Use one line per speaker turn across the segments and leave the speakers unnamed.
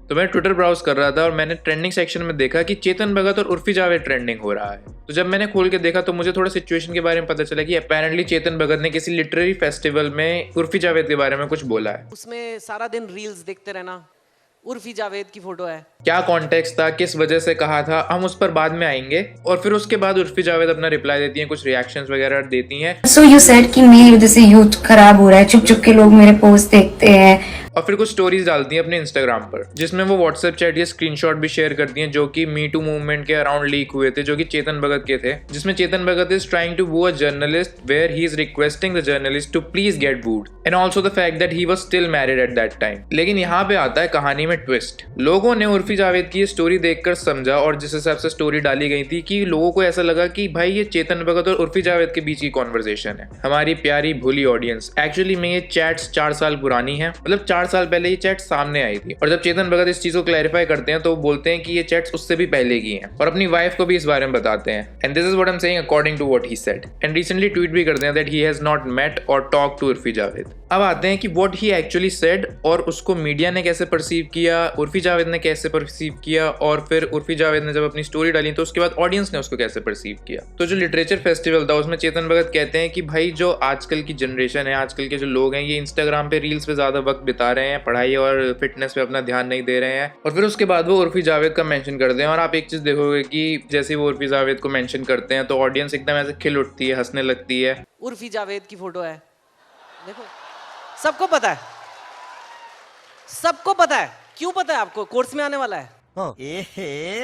तो मैं Twitter browse कर रहा था और मैंने ट्रेंडिंग सेक्शन में देखा कि चेतन भगत और उर्फी जावेद ट्रेंडिंग हो रहा है। तो जब मैंने खोल के देखा तो मुझे थोड़ा सिचुएशन के बारे में पता चला कि अपेरेंटली चेतन भगत ने किसी लिटरेरी फेस्टिवल में उर्फी जावेद के बारे में कुछ बोला है।
उसमें सारा दिन रील्स देखते रहना, उर्फी जावेद की फोटो है।
क्या कॉन्टेक्स्ट था, किस वजह से कहा था, हम उस पर बाद में आएंगे। और फिर उसके बाद उर्फी जावेद अपना रिप्लाई देती हैं, कुछ रिएक्शंस वगैरह देती हैं।
सो यू सेड कि मेरी वजह से यूथ खराब हो रहा है, चुप चुप के लोग मेरे पोस्ट देखते हैं।
और फिर कुछ स्टोरीज डालती हैं अपने इंस्टाग्राम पर, जिसमें वो व्हाट्सएप चैट या स्क्रीनशॉट भी शेयर करती हैं जो कि मी टू मूवमेंट के अराउंड लीक हुए थे, जो कि चेतन भगत के थे, जिसमें Chetan Bhagat is trying to woo a journalist where he is requesting the journalist to please get wooed and also the fact that he was still married at that time. लेकिन यहाँ पे आता है कहानी में ट्विस्ट। लोगों ने उर्फी जावेद की स्टोरी देखकर समझा, और जिस हिसाब से स्टोरी डाली गई थी, कि लोगों को ऐसा लगा कि भाई ये चेतन भगत और उर्फी जावेद के बीच की कॉन्वर्सेशन है। हमारी प्यारी भोली ऑडियंस, एक्चुअली में ये चैट्स 4 साल पुरानी है, मतलब 4 साल पहले ये चैट सामने आई थी। और जब चेतन भगत इस चीज को क्लैरिफाई करते हैं तो वो बोलते हैं कि ये चैट्स उससे भी पहले की हैं, और अपनी वाइफ को भी इस बारे में बताते हैं। And this is what I am saying according to what he said. And recently tweet भी करते हैं that he has not met और टॉक टू उर्फी जावेद। अब आते हैं कि व्हाट ही एक्चुअली सेड और उसको मीडिया ने कैसे परसीव किया, उर्फी जावेद ने कैसे परसीव किया, और फिर उर्फी जावेद ने जब अपनी स्टोरी डाली तो उसके बाद ऑडियंस ने उसको कैसे परसीव किया। तो जो लिटरेचर फेस्टिवल था उसमें चेतन भगत कहते हैं कि भाई जो आजकल की जनरेशन है, आजकल के जो लोग हैं, ये इंस्टाग्राम पे रील्स पे ज्यादा वक्त बिता रहे हैं, पढ़ाई और फिटनेस पे अपना ध्यान नहीं दे रहे हैं। और फिर उसके बाद वो उर्फी जावेद का मेंशन करते हैं, और आप एक चीज देखोगे कि जैसे वो उर्फी जावेद को मेंशन करते हैं तो ऑडियंस एकदम ऐसे खिल उठती है, हंसने लगती है।
उर्फी जावेद की फोटो है, देखो सबको पता है, सबको पता है। क्यों पता है आपको? कोर्स में आने वाला है।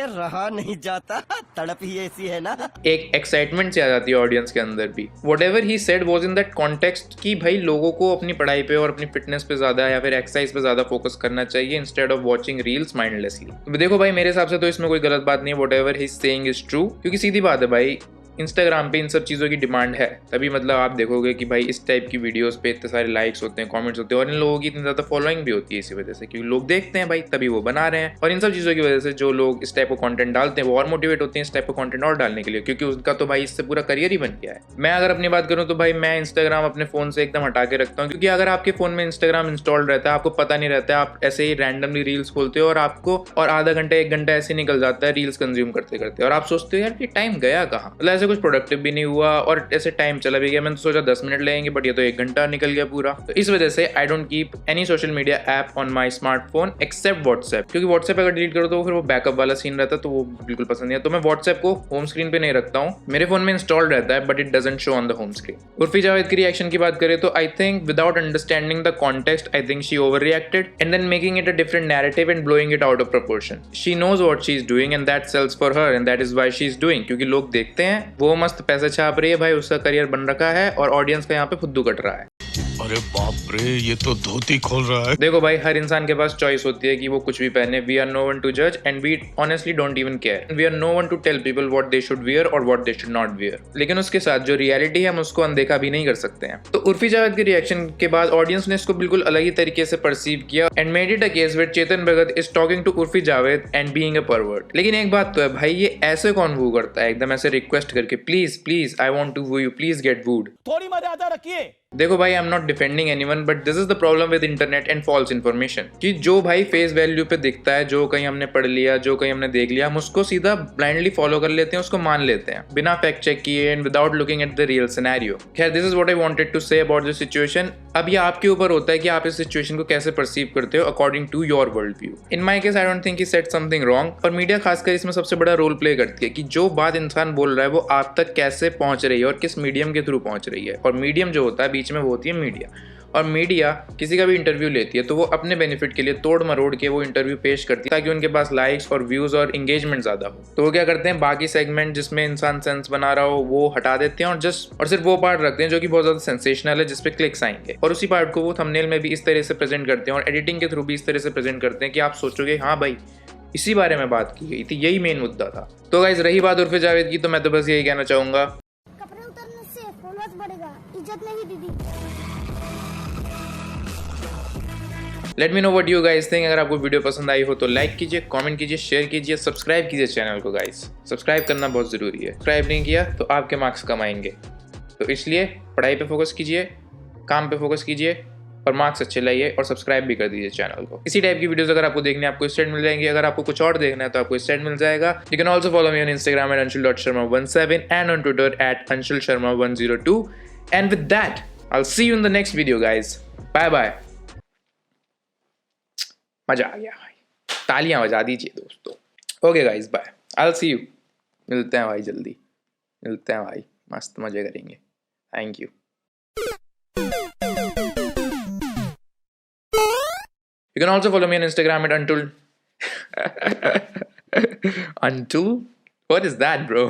रहा नहीं जाता, तड़प ही ऐसी है ना।
एक एक्साइटमेंट से आ जाती है ऑडियंस के अंदर भी। Whatever he said was in that context कि भाई लोगों को अपनी पढ़ाई पे और अपनी फिटनेस पे ज्यादा या फिर एक्सरसाइज पे ज्यादा फोकस करना चाहिए instead of watching reels mindlessly. तो देखो भाई, मेरे हिसाब से तो इसमें कोई गलत बात नहीं है। Whatever he saying is true, क्योंकि सीधी बात है भाई, इंस्टाग्राम पे इन सब चीज़ों की डिमांड है, तभी मतलब आप देखोगे कि भाई इस टाइप की वीडियोस पे इतने सारे लाइक्स होते हैं, कमेंट्स होते हैं, और इन लोगों की इतनी ज़्यादा फॉलोइंग भी होती है इसी वजह से, क्योंकि लोग देखते हैं भाई, तभी वो बना रहे हैं। और इन सब चीज़ों की वजह से जो लोग इस टाइप का कंटेंट डालते हैं वो और मोटिवेट होते हैं इस टाइप का कंटेंट और डालने के लिए, क्योंकि उनका तो भाई इससे पूरा करियर ही बन गया है। मैं अगर अपनी बात करूँ तो भाई मैं इंस्टाग्राम अपने फ़ोन से एकदम हटा के रखता हूँ, क्योंकि अगर आपके फ़ोन में इंस्टाग्राम इंस्टॉल्ड रहता है, आपको पता नहीं रहता है, आप ऐसे ही रैंडमली रील्स खोलते हो और आपको और आधा घंटा 1 घंटा ऐसे निकल जाता है रील्स कंज्यूम करते करते, और आप सोचते हो यार ये टाइम गया कहाँ, मतलब ऐसे कुछ प्रोडक्टिव भी नहीं हुआ और ऐसे टाइम चला भी गया। मैंने तो सोचा 10 मिनट लगेंगे, बट ये तो 1 घंटा निकल गया पूरा। तो इस वजह से I don't keep any social media app on my smartphone except WhatsApp, क्योंकि व्हाट्सएप अगर डिलीट करो तो फिर वो बैकअप वाला सीन रहता है, तो वो बिल्कुल पसंद नहीं है। तो मैं व्हाट्सएप को होम स्क्रीन पे नहीं रखता हूँ, मेरे फोन में इंस्टॉल्ड रहता है, but it doesn't show on the home screen. Urfi Javed की रिएक्शन की बात करें तो I think without understanding the context, I think she overreacted and then making it a different narrative and blowing it out of proportion. She knows what she is doing and that sells for her and that is why she is doing, क्योंकि लोग देखते हैं, वो मस्त पैसा छाप रही है भाई, उसका करियर बन रखा है और ऑडियंस का यहाँ पे फुद्दू कट रहा है।
अरे बाप रे, ये तो धोती खोल रहा है।
देखो भाई, हर इंसान के पास चॉइस होती है कि वो कुछ भी पहने। We are no one to जज and we honestly don't even care. We are no one to tell people what they should wear और what they should not wear. लेकिन उसके साथ जो रियलिटी है हम उसको अनदेखा भी नहीं कर सकते हैं। तो उर्फी जावेद के रिएक्शन के बाद ऑडियंस ने इसको बिल्कुल अलग ही तरीके से परसीव किया and made it a case with Chetan Bhagat is talking to Urfi Javed and being a pervert. लेकिन एक बात तो है भाई, ये ऐसे कौन वू करता है एकदम ऐसे रिक्वेस्ट करके, please please I want to woo you, please get wooed.
थोड़ी मर्यादा रखिए।
देखो भाई, I am not defending anyone, but this is the problem with internet and false information, कि जो भाई फेस वैल्यू पे दिखता है, जो कहीं हमने पढ़ लिया, जो कहीं हमने देख लिया, हम उसको सीधा ब्लाइंडली फॉलो कर लेते हैं, उसको मान लेते हैं बिना फैक्ट चेक किए and without looking at the real scenario. खैर, this is what I wanted to say about this situation. अब ये आपके ऊपर होता है कि आप इस सिचुएशन को कैसे परसीव करते हो according to your world view. In my case I don't think he said something wrong, और मीडिया खासकर इसमें सबसे बड़ा रोल प्ले करती है कि जो बात इंसान बोल रहा है वो आप तक कैसे पहुंच रही है और किस मीडियम के थ्रू पहुंच रही है। और मीडियम जो होता है बीच में वो होती है मीडिया, और मीडिया किसी का भी इंटरव्यू लेती है तो वो अपने बेनिफिट के लिए तोड़ मरोड़ के वो इंटरव्यू पेश करती है ताकि उनके पास लाइक्स और व्यूज और एंगेजमेंट ज्यादा हो। तो वो क्या करते हैं, बाकी सेगमेंट जिसमें इंसान सेंस बना रहा हो वो हटा देते हैं और सिर्फ वो पार्ट रखते हैं जो कि बहुत ज्यादा सेंसेशनल है, जिसपे क्लिक्स आएंगे, और उसी पार्ट को वो थंबनेल में भी इस तरह से प्रेजेंट करते हैं और एडिटिंग के थ्रू भी इस तरह से प्रेजेंट करते हैं कि आप सोचोगे हाँ भाई इसी बारे में बात की गई थी, यही मेन मुद्दा था। तो गाइस, रही बात उर्फी जावेद की, तो मैं तो बस यही कहना चाहूंगा,
कपड़े उतारने से फॉलोअर्स बढ़ेगा, इज्जत नहीं दीदी।
Let me know what you guys think. अगर आपको वीडियो पसंद आई हो तो लाइक कीजिए, कमेंट कीजिए, शेयर कीजिए, सब्सक्राइब कीजिए चैनल को गाइस। सब्सक्राइब करना बहुत ज़रूरी है, सब्सक्राइब नहीं किया तो आपके मार्क्स कम आएंगे। तो इसलिए पढ़ाई पे फोकस कीजिए, काम पे फोकस कीजिए, और मार्क्स अच्छे लाइए और सब्सक्राइब भी कर दीजिए चैनल को। इसी टाइप की वीडियोस अगर आपको देखनी है आपको इस साइड मिल जाएंगी, अगर आपको कुछ और देखना है तो आपको इस साइड मिल जाएगा। You can also follow me on Instagram at anshul.sharma17 and on Twitter at anshulsharma102. And with that, I'll see you in the next video, guys. Bye bye. मजा आ गया भाई, तालियां बजा दीजिए दोस्तों। Okay guys, bye, I will see you. मिलते हैं भाई, जल्दी मिलते हैं भाई, मस्त मजे करेंगे। Thank you. You can also follow me on Instagram at until until what is that, bro?